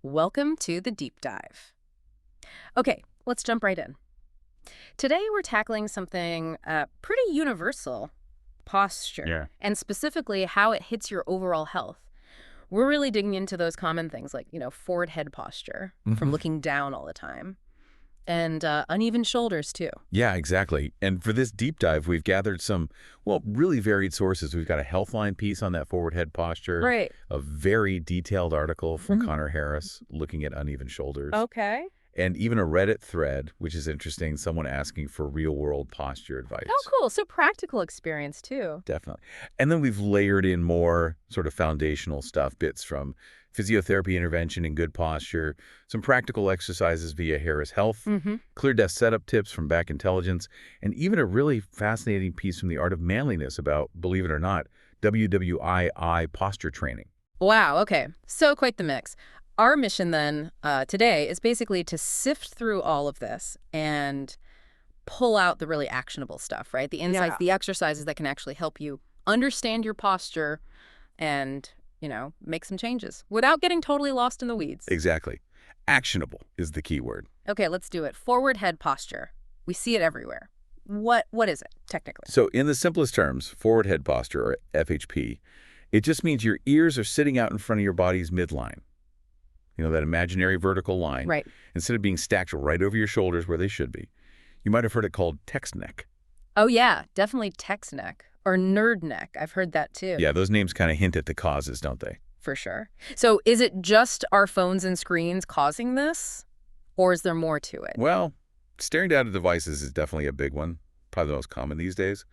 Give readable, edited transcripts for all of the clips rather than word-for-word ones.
Welcome to the deep dive. Okay, let's jump right in. Today we're tackling something pretty universal, posture, Yeah. and specifically how it hits your overall health. We're really digging into those common things like, forward head posture from hmm looking down all the time, and uneven shoulders too. Yeah, exactly. And for this deep dive, we've gathered some, well, really varied sources. We've got a Healthline piece on that forward head posture, Right. a very detailed article from Mhm. Conor Harris looking at uneven shoulders, Okay. and even a Reddit thread, which is interesting, someone asking for real-world posture Oh, advice. cool. So practical experience too. Definitely. And then we've layered in more sort of foundational stuff, bits from physiotherapy intervention and good posture, some practical exercises via Harris Health, Mm-hmm. clear desk setup tips from Back Intelligence, and even a really fascinating piece from The Art of Manliness about, believe it or not, WWII posture training. Wow, okay. So quite the mix. Our mission then today is basically to sift through all of this and pull out the really actionable stuff, right? The insights, Yeah. the exercises that can actually help you understand your posture and, make some changes without getting totally lost in the weeds. Exactly. Actionable is the key word. Okay, let's do it. Forward head posture. We see it everywhere. What is it technically? So in the simplest terms, forward head posture, or FHP, it just means your ears are sitting out in front of your body's midline. You know, that imaginary vertical line, Right. instead of being stacked right over your shoulders where they should be. You might have heard it called text neck. Oh yeah, definitely text neck or nerd neck. I've heard that too. Yeah, those names kind of hint at the causes, don't they? For sure. So is it just our phones and screens causing this, or is there more to it? Well, staring down at devices is definitely a big one, probably the most common these days.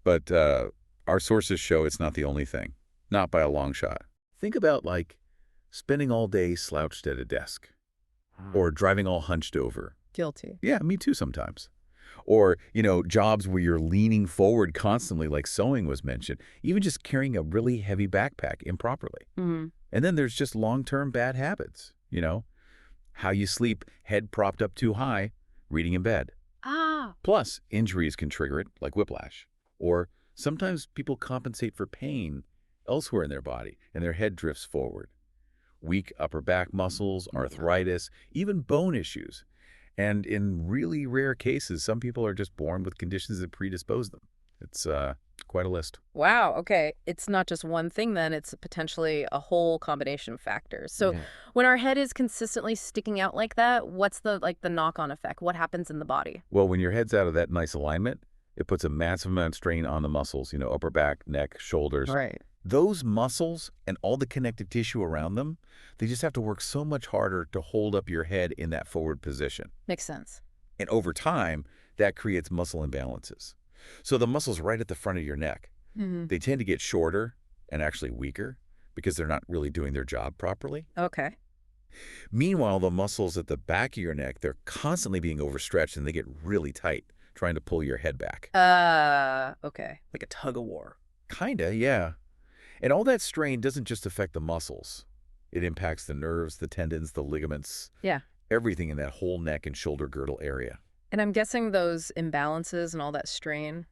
But our sources show it's not the only thing, not by a long shot. Think about, like, spending all day slouched at a desk or driving all hunched over. Guilty. Yeah, me too sometimes. Or, jobs where you're leaning forward constantly, like sewing was mentioned, even just carrying a really heavy backpack improperly. Hmm. And then there's just long-term bad habits, how you sleep, head propped up too high, reading in bed. Ah, Plus, injuries can trigger it, like whiplash. Or sometimes people compensate for pain elsewhere in their body, and their head drifts forward. Weak upper back muscles, arthritis, even bone issues. And in really rare cases, some people are just born with conditions that predispose them. It's quite a list. wow. Okay. It's not just one thing then, it's potentially a whole combination of factors. So Yeah. when our head is consistently sticking out like that, what's the knock-on effect? What happens in the body? Well, when your head's out of that nice alignment, it puts a massive amount of strain on the muscles, upper back, neck, shoulders. Right. Those muscles and all the connective tissue around them, they just have to work so much harder to hold up your head in that forward position. Makes sense. And over time, that creates muscle imbalances. So the muscles right at the front of your neck, Hmm. they tend to get shorter and actually weaker because they're not really doing their job properly. Okay. Meanwhile, the muscles at the back of your neck, they're constantly being overstretched and they get really tight, trying to pull your head back. Okay. Like a tug of war. Kinda, yeah. And all that strain doesn't just affect the muscles. It impacts the nerves, the tendons, the ligaments, Yeah. everything in that whole neck and shoulder girdle area. And I'm guessing those imbalances and all that strain,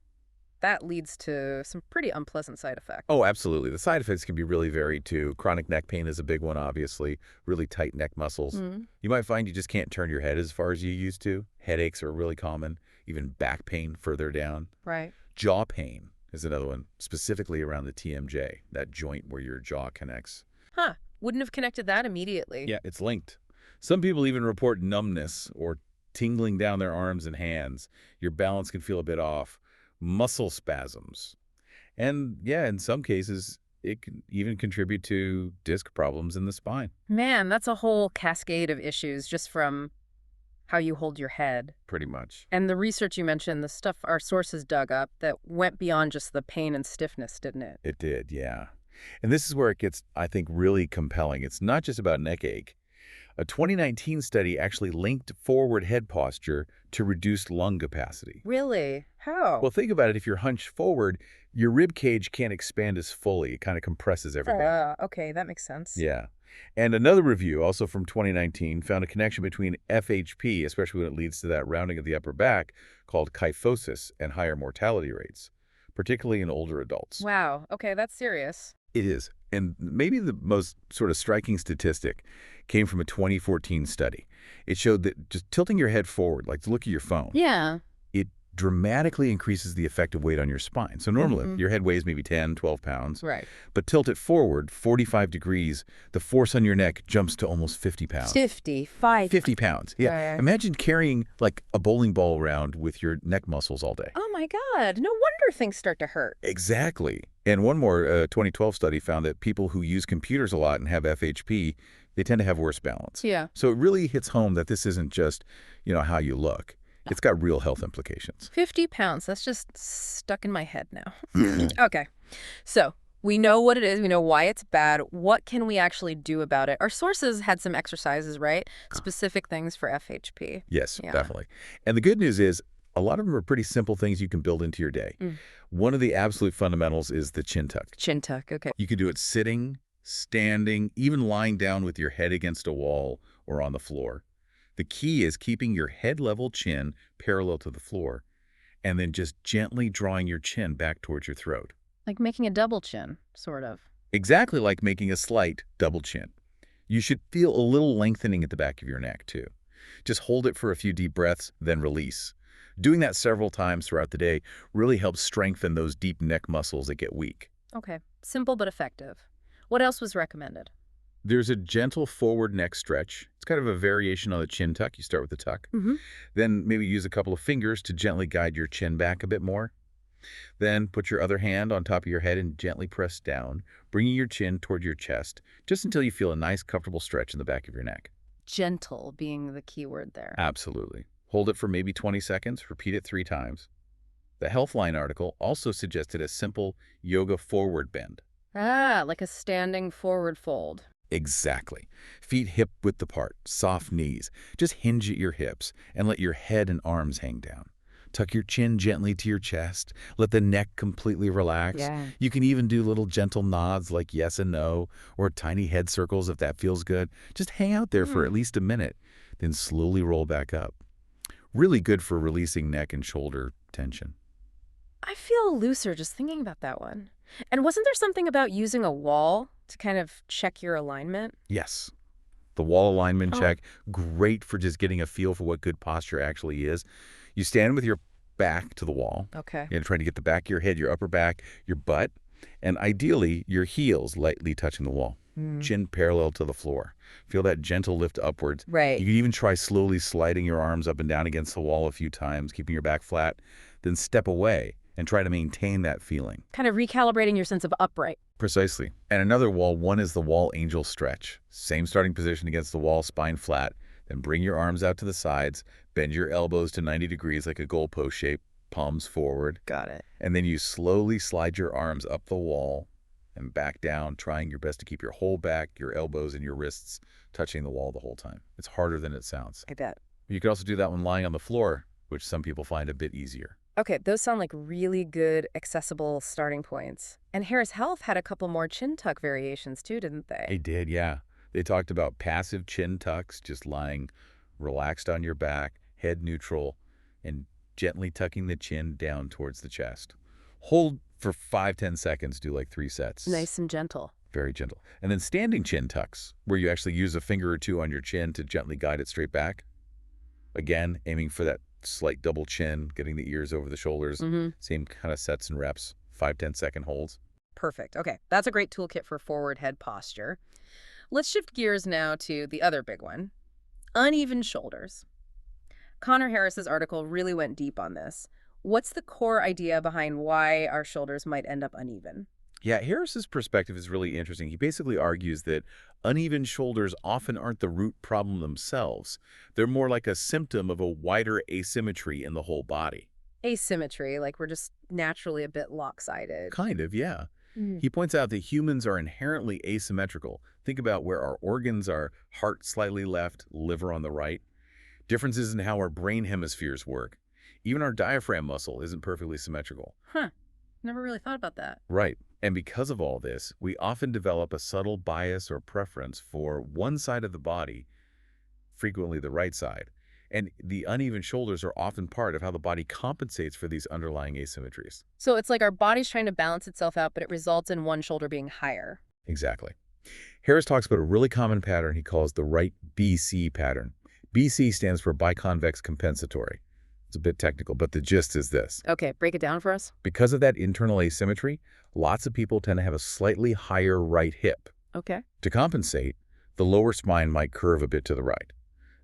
that leads to some pretty unpleasant side effects. Oh, absolutely. The side effects can be really varied too. Chronic neck pain is a big one, obviously. Really tight neck muscles. Mm. You might find you just can't turn your head as far as you used to. Headaches are really common. Even back pain further down. Right. Jaw pain is another one, specifically around the TMJ, that joint where your jaw connects. Huh. Wouldn't have connected that immediately. Yeah, it's linked. Some people even report numbness or tingling down their arms and hands. Your balance can feel a bit off. Muscle spasms. And yeah, in some cases, it can even contribute to disc problems in the spine. Man, that's a whole cascade of issues just from how you hold your head. Pretty much. And the research you mentioned, the stuff our sources dug up that went beyond just the pain and stiffness, didn't it? It did, yeah. And this is where it gets, I think, really compelling. It's not just about neck ache. A 2019 study actually linked forward head posture to reduced lung capacity. Really? How? Well, think about it. If you're hunched forward, your rib cage can't expand as fully. It kind of compresses everything. Okay, that makes sense. Yeah. And another review, also from 2019, found a connection between FHP, especially when it leads to that rounding of the upper back, called kyphosis, and higher mortality rates, particularly in older adults. Wow. Okay, that's serious. It is. And maybe the most sort of striking statistic came from a 2014 study. It showed that just tilting your head forward, like to look at your phone, Yeah. it dramatically increases the effective weight on your spine. So normally Hmm. your head weighs maybe 10, 12 pounds, Right. but tilt it forward 45 degrees, the force on your neck jumps to almost 50 pounds. 55. 50 pounds. Yeah. Right. Imagine carrying like a bowling ball around with your neck muscles all day. Oh my God. No wonder things start to hurt. Exactly. And one more 2012 study found that people who use computers a lot and have FHP, they tend to have worse balance. Yeah. So it really hits home that this isn't just, how you look. It's got real health implications. 50 pounds. That's just stuck in my head now. Okay. So we know what it is. We know why it's bad. What can we actually do about it? Our sources had some exercises, right? Specific things for FHP. Yes, Yeah. definitely. And the good news is a lot of them are pretty simple things you can build into your day. Mm. One of the absolute fundamentals is the chin tuck. Chin tuck. Okay. You can do it sitting, standing, even lying down with your head against a wall or on the floor. The key is keeping your head-level chin parallel to the floor and then just gently drawing your chin back towards your throat. Like making a double chin, sort of. Exactly like making a slight double chin. You should feel a little lengthening at the back of your neck, too. Just hold it for a few deep breaths, then release. Doing that several times throughout the day really helps strengthen those deep neck muscles that get weak. Okay. Simple but effective. What else was recommended? There's a gentle forward neck stretch. It's kind of a variation on the chin tuck. You start with the tuck. Mm-hmm. Then maybe use a couple of fingers to gently guide your chin back a bit more. Then put your other hand on top of your head and gently press down, bringing your chin toward your chest, just until you feel a nice, comfortable stretch in the back of your neck. Gentle being the key word there. Absolutely. Hold it for maybe 20 seconds. Repeat it 3 times. The Healthline article also suggested a simple yoga forward bend. Ah, like a standing forward fold. Exactly. Feet hip width apart, soft knees. Just hinge at your hips and let your head and arms hang down. Tuck your chin gently to your chest. Let the neck completely relax. Yeah. You can even do little gentle nods like yes and no, or tiny head circles if that feels good. Just hang out there for at least a minute, then slowly roll back up. Really good for releasing neck and shoulder tension. I feel looser just thinking about that one. And wasn't there something about using a wall to kind of check your alignment? Yes. The wall alignment Oh. check, great for just getting a feel for what good posture actually is. You stand with your back to the wall. Okay. You're trying to get the back of your head, your upper back, your butt, and ideally your heels lightly touching the wall. Chin parallel to the floor. Feel that gentle lift upwards. Right. You can even try slowly sliding your arms up and down against the wall a few times, keeping your back flat. Then step away and try to maintain that feeling. Kind of recalibrating your sense of upright. Precisely. And another wall one is the wall angel stretch. Same starting position against the wall, spine flat. Then bring your arms out to the sides. Bend your elbows to 90 degrees like a goalpost shape, palms forward. Got it. And then you slowly slide your arms up the wall and back down, trying your best to keep your whole back, your elbows, and your wrists touching the wall the whole time. It's harder than it sounds. I bet. You can also do that when lying on the floor, which some people find a bit easier. Okay, those sound like really good, accessible starting points. And Harris Health had a couple more chin tuck variations too, didn't they? They did, yeah. They talked about passive chin tucks, just lying relaxed on your back, head neutral, and gently tucking the chin down towards the chest. Hold for 5-10 seconds, do like 3 sets. Nice and gentle. Very gentle. And then standing chin tucks, where you actually use a finger or two on your chin to gently guide it straight back. Again, aiming for that slight double chin, getting the ears over the shoulders. Same kind of sets and reps, 5-10 second holds. Perfect. Okay, that's a great toolkit for forward head posture. Let's shift gears now to the other big one, uneven shoulders. Conor Harris's article really went deep on this. What's the core idea behind why our shoulders might end up uneven? Yeah, Harris's perspective is really interesting. He basically argues that uneven shoulders often aren't the root problem themselves. They're more like a symptom of a wider asymmetry in the whole body. Asymmetry, like we're just naturally a bit lopsided. Kind of, yeah. Mm. He points out that humans are inherently asymmetrical. Think about where our organs are: heart slightly left, liver on the right. Differences in how our brain hemispheres work. Even our diaphragm muscle isn't perfectly symmetrical. Huh. Never really thought about that. Right. And because of all this, we often develop a subtle bias or preference for one side of the body, frequently the right side. And the uneven shoulders are often part of how the body compensates for these underlying asymmetries. So it's like our body's trying to balance itself out, but it results in one shoulder being higher. Exactly. Harris talks about a really common pattern he calls the right BC pattern. BC stands for biconvex compensatory. It's a bit technical, but the gist is this. Okay, break it down for us. Because of that internal asymmetry, lots of people tend to have a slightly higher right hip. Okay. To compensate, the lower spine might curve a bit to the right.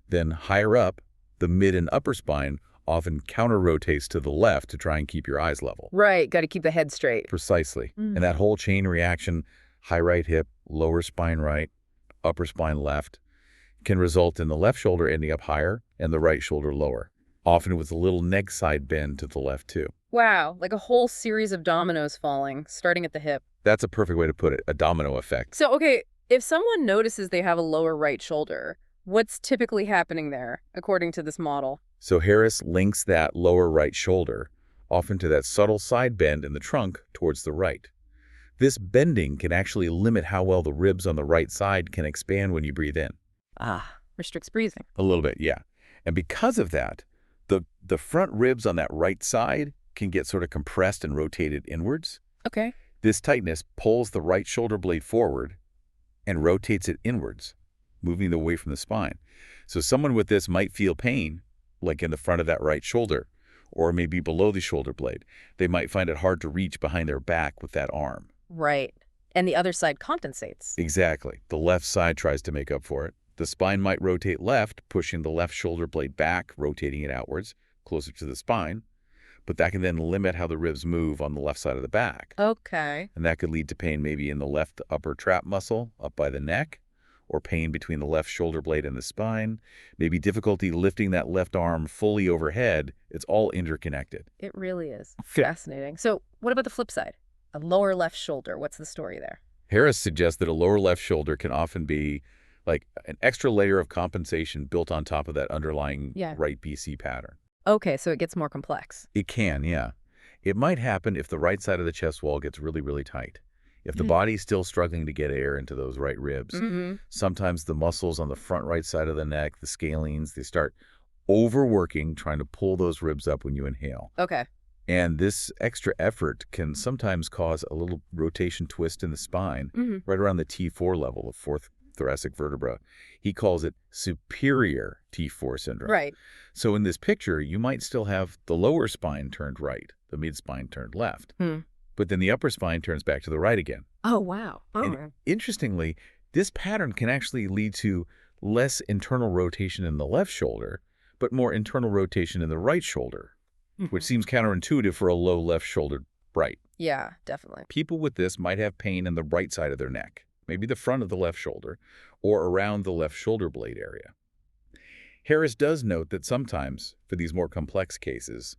Then higher up, the mid and upper spine often counter-rotates to the left to try and keep your eyes level. Right, got to keep the head straight. Precisely. And that whole chain reaction, high right hip, lower spine right, upper spine left, can result in the left shoulder ending up higher and the right shoulder lower, often with a little neck side bend to the left too. Wow, like a whole series of dominoes falling, starting at the hip. That's a perfect way to put it, a domino effect. So, okay, if someone notices they have a lower right shoulder, what's typically happening there, according to this model? So Harris links that lower right shoulder often to that subtle side bend in the trunk towards the right. This bending can actually limit how well the ribs on the right side can expand when you breathe in. Ah, restricts breathing. A little bit, yeah. And because of that, the front ribs on that right side can get sort of compressed and rotated inwards. Okay. This tightness pulls the right shoulder blade forward and rotates it inwards, moving it away from the spine. So someone with this might feel pain, like in the front of that right shoulder, or maybe below the shoulder blade. They might find it hard to reach behind their back with that arm. Right. And the other side compensates. Exactly. The left side tries to make up for it. The spine might rotate left, pushing the left shoulder blade back, rotating it outwards, closer to the spine. But that can then limit how the ribs move on the left side of the back. Okay. And that could lead to pain maybe in the left upper trap muscle up by the neck, or pain between the left shoulder blade and the spine, maybe difficulty lifting that left arm fully overhead. It's all interconnected. It really is. Fascinating. So what about the flip side? A lower left shoulder. What's the story there? Harris suggests that a lower left shoulder can often be like an extra layer of compensation built on top of that underlying right BC pattern. Okay, so it gets more complex. It can, yeah. It might happen if the right side of the chest wall gets really, really tight. If the body's still struggling to get air into those right ribs, sometimes the muscles on the front right side of the neck, the scalenes, they start overworking, trying to pull those ribs up when you inhale. Okay. And this extra effort can sometimes cause a little rotation twist in the spine, right around the T4 level, the fourth thoracic vertebra. He calls it superior T4 syndrome. Right. So in this picture, you might still have the lower spine turned right, the mid-spine turned left. But then the upper spine turns back to the right again. Oh, wow. And interestingly, this pattern can actually lead to less internal rotation in the left shoulder, but more internal rotation in the right shoulder, which seems counterintuitive for a low left shouldered right. Yeah, definitely. People with this might have pain in the right side of their neck, maybe the front of the left shoulder, or around the left shoulder blade area. Harris does note that sometimes, for these more complex cases,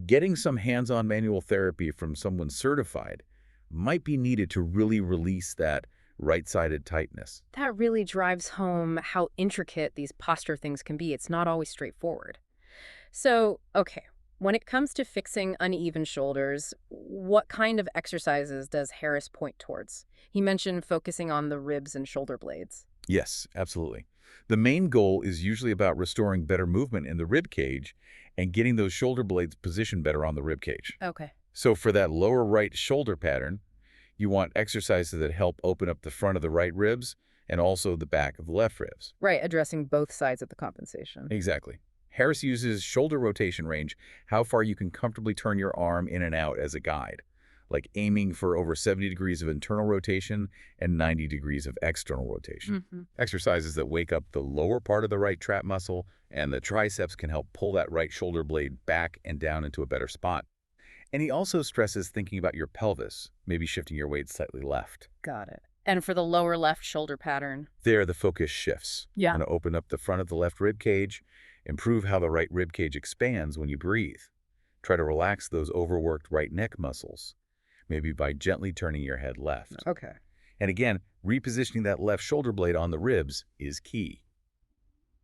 getting some hands-on manual therapy from someone certified might be needed to really release that right-sided tightness. That really drives home how intricate these posture things can be. It's not always straightforward. So, okay, when it comes to fixing uneven shoulders, what kind of exercises does Harris point towards? He mentioned focusing on the ribs and shoulder blades. Yes, absolutely. The main goal is usually about restoring better movement in the rib cage and getting those shoulder blades positioned better on the rib cage. Okay. So for that lower right shoulder pattern, you want exercises that help open up the front of the right ribs and also the back of the left ribs. Right, addressing both sides of the compensation. Exactly. Harris uses shoulder rotation range, how far you can comfortably turn your arm in and out, as a guide, like aiming for over 70 degrees of internal rotation and 90 degrees of external rotation. Exercises that wake up the lower part of the right trap muscle and the triceps can help pull that right shoulder blade back and down into a better spot. And he also stresses thinking about your pelvis, maybe shifting your weight slightly left. Got it. And for the lower left shoulder pattern? There, the focus shifts. Yeah. Want to open up the front of the left rib cage, improve how the right rib cage expands when you breathe. Try to relax those overworked right neck muscles, maybe by gently turning your head left. Okay. And again, repositioning that left shoulder blade on the ribs is key,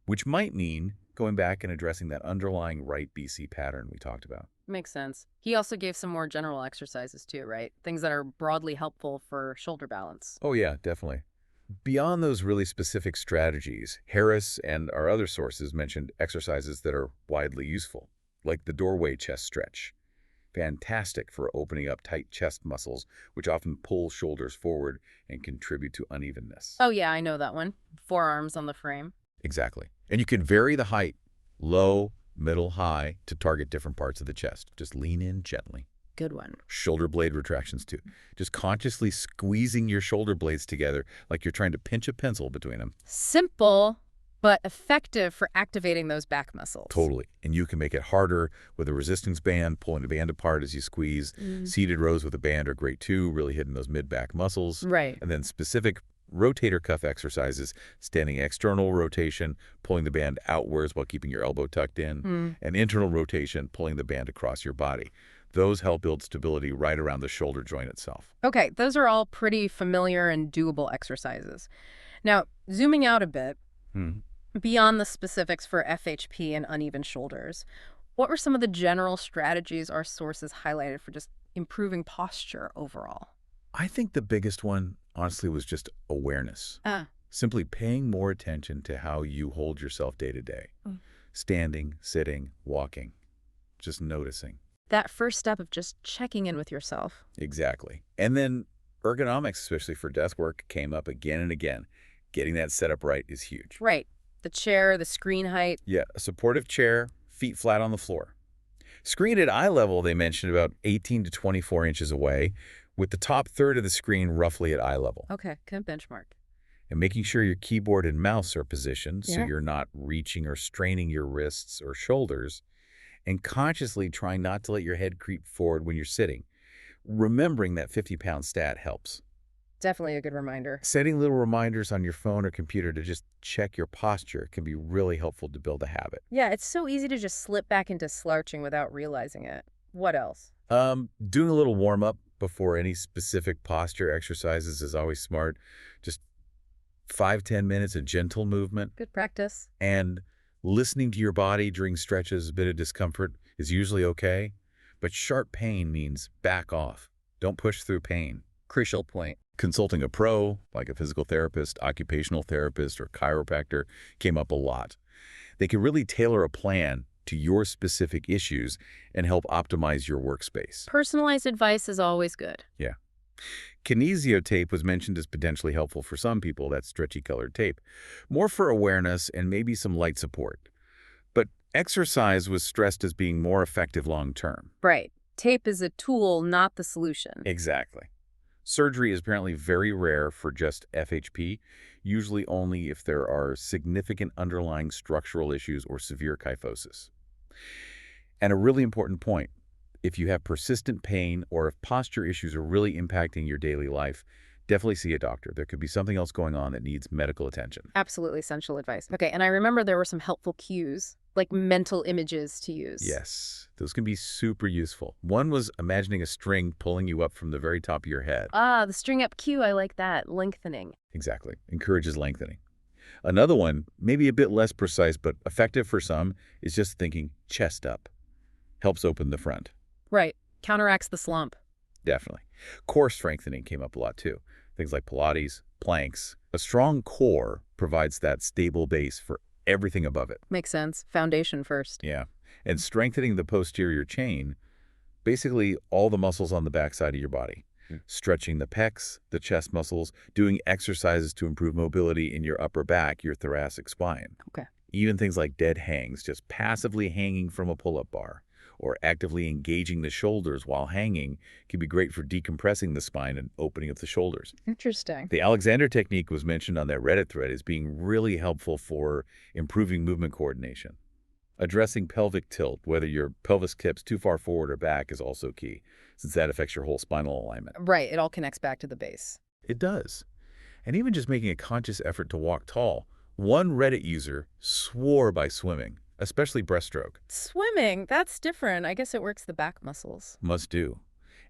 which might mean going back and addressing that underlying right BC pattern we talked about. Makes sense. He also gave some more general exercises too, right? Things that are broadly helpful for shoulder balance. Oh yeah, definitely. Beyond those really specific strategies, Harris and our other sources mentioned exercises that are widely useful, like the doorway chest stretch. Fantastic for opening up tight chest muscles, which often pull shoulders forward and contribute to unevenness. Oh, yeah, I know that one. Forearms on the frame. Exactly. And you can vary the height, low, middle, high, to target different parts of the chest. Just lean in gently. Good one. Shoulder blade retractions too. Just consciously squeezing your shoulder blades together like you're trying to pinch a pencil between them. Simple, but effective for activating those back muscles. Totally. And you can make it harder with a resistance band, pulling the band apart as you squeeze. Seated rows with a band are great too, really hitting those mid-back muscles. Right. And then specific rotator cuff exercises, standing external rotation, pulling the band outwards while keeping your elbow tucked in, and internal rotation, pulling the band across your body. Those help build stability right around the shoulder joint itself. Okay, those are all pretty familiar and doable exercises. Now, zooming out a bit, beyond the specifics for FHP and uneven shoulders, what were some of the general strategies our sources highlighted for just improving posture overall? I think the biggest one, honestly, was just awareness. Simply paying more attention to how you hold yourself day to day. Standing, sitting, walking, just noticing. That first step of just checking in with yourself. Exactly. And then ergonomics, especially for desk work, came up again and again. Getting that setup right is huge. Right. The chair, the screen height. Yeah, a supportive chair, feet flat on the floor. Screen at eye level, they mentioned about 18 to 24 inches away, with the top third of the screen roughly at eye level. Okay, good benchmark. And making sure your keyboard and mouse are positioned so you're not reaching or straining your wrists or shoulders, and consciously trying not to let your head creep forward when you're sitting. Remembering that 50-pound stat helps. Definitely a good reminder. Setting little reminders on your phone or computer to just check your posture can be really helpful to build a habit. Yeah, it's so easy to just slip back into slouching without realizing it. What else? Doing a little warm-up before any specific posture exercises is always smart. Just 5-10 minutes of gentle movement. Good practice. And listening to your body during stretches, a bit of discomfort is usually okay. But sharp pain means back off. Don't push through pain. Crucial point. Consulting a pro, like a physical therapist, occupational therapist, or chiropractor, came up a lot. They can really tailor a plan to your specific issues and help optimize your workspace. Personalized advice is always good. Yeah. Kinesio tape was mentioned as potentially helpful for some people, that stretchy colored tape. More for awareness and maybe some light support. But exercise was stressed as being more effective long-term. Right. Tape is a tool, not the solution. Exactly. Surgery is apparently very rare for just FHP, usually only if there are significant underlying structural issues or severe kyphosis. And a really important point, if you have persistent pain or if posture issues are really impacting your daily life, definitely see a doctor. There could be something else going on that needs medical attention. Absolutely essential advice. Okay, and I remember there were some helpful cues, like mental images to use. Yes, those can be super useful. One was imagining a string pulling you up from the very top of your head. Ah, the string up cue, I like that. Lengthening. Exactly. Encourages lengthening. Another one, maybe a bit less precise but effective for some, is just thinking chest up. Helps open the front. Right. Counteracts the slump. Definitely. Core strengthening came up a lot too. Things like Pilates, planks. A strong core provides that stable base for everything above it. Makes sense. Foundation first. Yeah. And strengthening the posterior chain, basically all the muscles on the backside of your body. Stretching the pecs, the chest muscles, doing exercises to improve mobility in your upper back, your thoracic spine. Okay. Even things like dead hangs, just passively hanging from a pull-up bar, or actively engaging the shoulders while hanging can be great for decompressing the spine and opening up the shoulders. Interesting. The Alexander technique was mentioned on that Reddit thread as being really helpful for improving movement coordination. Addressing pelvic tilt, whether your pelvis tips too far forward or back, is also key, since that affects your whole spinal alignment. Right. It all connects back to the base. It does. And even just making a conscious effort to walk tall. One Reddit user swore by swimming, especially breaststroke. Swimming, that's different. I guess it works the back muscles. Must do.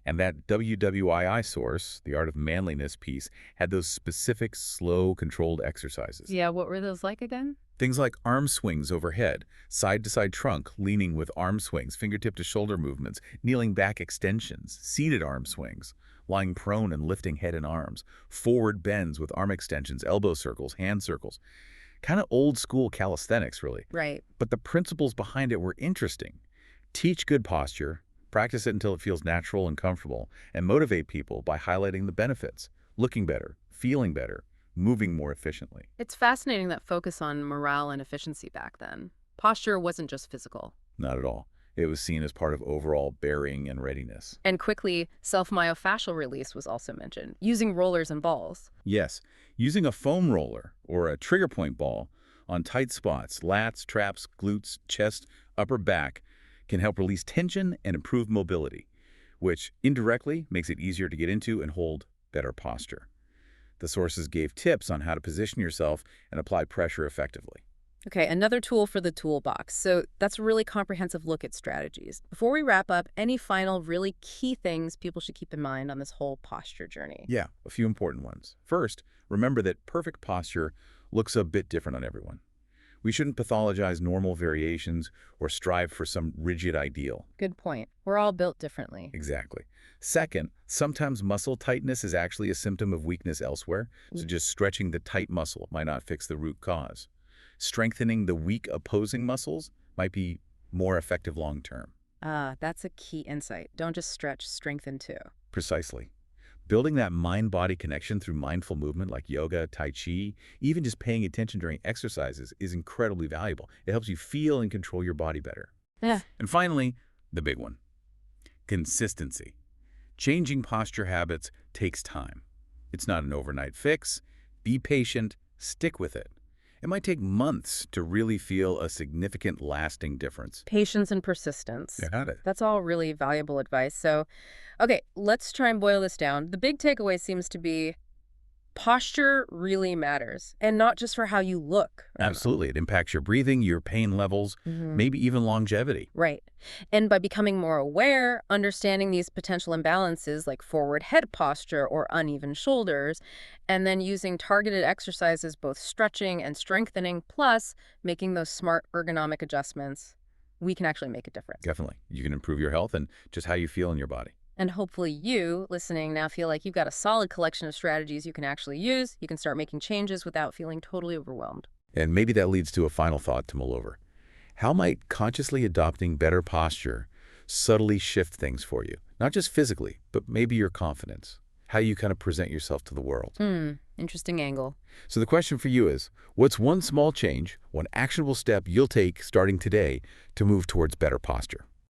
And that WWII source, the Art of Manliness piece, had those specific, slow, controlled exercises. Yeah, what were those like again? Things like arm swings overhead, side-to-side trunk, leaning with arm swings, fingertip to shoulder movements, kneeling back extensions, seated arm swings, lying prone and lifting head and arms, forward bends with arm extensions, elbow circles, hand circles. Kind of old school calisthenics, really. Right. But the principles behind it were interesting. Teach good posture, practice it until it feels natural and comfortable, and motivate people by highlighting the benefits, looking better, feeling better, moving more efficiently. It's fascinating that focus on morale and efficiency back then. Posture wasn't just physical. Not at all. It was seen as part of overall bearing and readiness. And quickly, self-myofascial release was also mentioned, using rollers and balls. Yes, using a foam roller or a trigger point ball on tight spots, lats, traps, glutes, chest, upper back, can help release tension and improve mobility, which indirectly makes it easier to get into and hold better posture. The sources gave tips on how to position yourself and apply pressure effectively. Okay, another tool for the toolbox. So that's a really comprehensive look at strategies. Before we wrap up, any final really key things people should keep in mind on this whole posture journey? Yeah, a few important ones. First, remember that perfect posture looks a bit different on everyone. We shouldn't pathologize normal variations or strive for some rigid ideal. Good point. We're all built differently. Exactly. Second, sometimes muscle tightness is actually a symptom of weakness elsewhere, so just stretching the tight muscle might not fix the root cause. Strengthening the weak opposing muscles might be more effective long-term. That's a key insight. Don't just stretch, strengthen too. Precisely. Building that mind-body connection through mindful movement like yoga, tai chi, even just paying attention during exercises is incredibly valuable. It helps you feel and control your body better. Yeah. And finally, the big one, consistency. Changing posture habits takes time. It's not an overnight fix. Be patient, stick with it. It might take months to really feel a significant lasting difference. Patience and persistence. You got it. That's all really valuable advice. So, okay, let's try and boil this down. The big takeaway seems to be posture really matters, and not just for how you look. Absolutely. It impacts your breathing, your pain levels, maybe even longevity. Right. And by becoming more aware, understanding these potential imbalances like forward head posture or uneven shoulders, and then using targeted exercises, both stretching and strengthening, plus making those smart ergonomic adjustments, we can actually make a difference. Definitely. You can improve your health and just how you feel in your body. And hopefully you, listening, now feel like you've got a solid collection of strategies you can actually use. You can start making changes without feeling totally overwhelmed. And maybe that leads to a final thought to mull over. How might consciously adopting better posture subtly shift things for you? Not just physically, but maybe your confidence, how you kind of present yourself to the world. Interesting angle. So the question for you is, what's one small change, one actionable step you'll take starting today to move towards better posture?